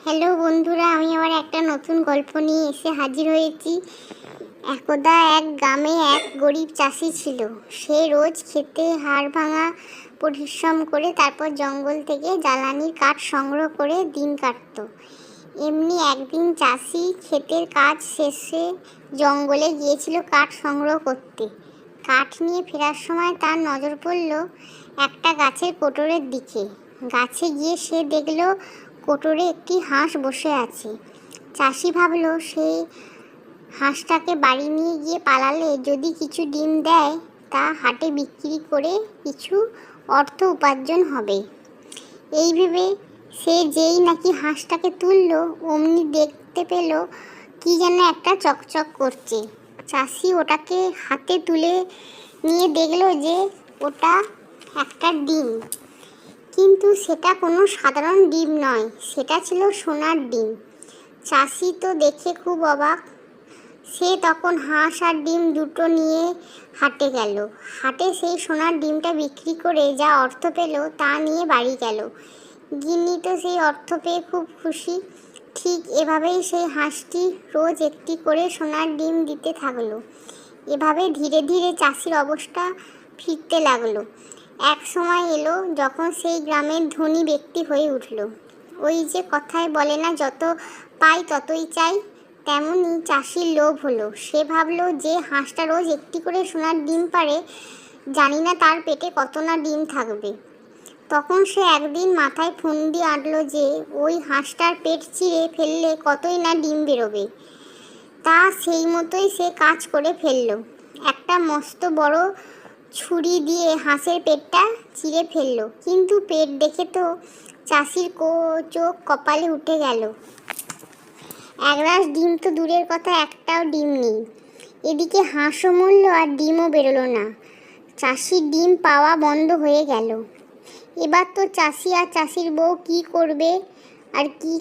Hello বন্ধুরা, আমি আবার একটা নতুন গল্প নিয়ে এসে হাজির হয়েছি। একদা এক গ্রামে এক গরিব চাষি ছিল। সে রোজ খেতে হাড় ভাঙা পরিশ্রম করে তারপর জঙ্গল থেকে জ্বালানির কাঠ সংগ্রহ করে দিন কাটত। এমনি একদিন চাষি ক্ষেতের কাজ শেষে জঙ্গলে গিয়েছিল কাঠ সংগ্রহ করতে। কাঠ নিয়ে ফেরার সময় তার নজর পড়ল একটা গাছের কোটরের দিকে। গাছে গিয়ে সে দেখল কোটরে একটি হাঁস বসে আছে। চাষি ভাবল সেই হাঁসটাকে বাড়ি নিয়ে গিয়ে পালালে যদি কিছু ডিম দেয় তা হাটে বিক্রি করে কিছু অর্থ উপার্জন হবে। এই ভেবে সে যেই নাকি হাঁসটাকে তুলল অমনি দেখতে পেল কি যেন একটা চকচক করছে। চাষি ওটাকে হাতে তুলে নিয়ে দেখল যে ওটা একটা ডিম, কিন্তু সেটা কোনো সাধারণ ডিম নয়, সেটা ছিল সোনার ডিম। চাষি তো দেখে খুব অবাক। সে তখন হাঁস আর ডিম দুটো নিয়ে হাটে গেল। হাটে সেই সোনার ডিমটা বিক্রি করে যা অর্থ পেল তা নিয়ে বাড়ি গেল। গিন্নি তো সেই অর্থ পেয়ে খুব খুশি। ঠিক এভাবেই সেই হাঁসটি রোজ একটি করে সোনার ডিম দিতে থাকলো। এভাবে ধীরে ধীরে চাষির অবস্থা ফিরতে লাগলো। এক সময় এলো যখন সেই গ্রামের ধনী ব্যক্তি হয়ে উঠল। ওই যে কথায় বলে না, যত পাই ততই চাই, তেমনই চাষির লোভ হলো। সে ভাবলো যে হাঁসটা রোজ একটি করে সোনার ডিম পারে, জানি না তার পেটে কত না ডিম থাকবে। তখন সে একদিন মাথায় ফন্দি আঁটলো যে ওই হাঁসটার পেট চিরে ফেললে কতই না ডিম বেরোবে। তা সেই মতোই সে কাজ করে ফেললো। একটা মস্ত বড় ছুরি দিয়ে হাঁসের পেটটা চিরে ফেললো, কিন্তু পেট দেখে তো চাষির চোখ কপালে উঠে গেল। একরাশ ডিম তো দূরের কথা, একটাও ডিম নেই। এদিকে হাঁসও মরল আর ডিমও বেরোলো না। চাষির ডিম পাওয়া বন্ধ হয়ে গেল। এবার তো চাষি আর চাষির বউ কি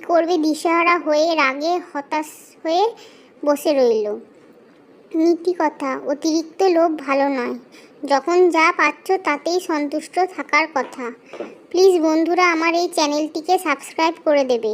করবে দিশেহারা হয়ে রাগে হতাশ হয়ে বসে রইল। নীতি কথা, অতিরিক্ত লোভ ভালো নয়। যখন যা পাচ্ছ তাতেই সন্তুষ্ট থাকার কথা। প্লিজ বন্ধুরা, আমার এই চ্যানেলটিকে সাবস্ক্রাইব করে দেবে।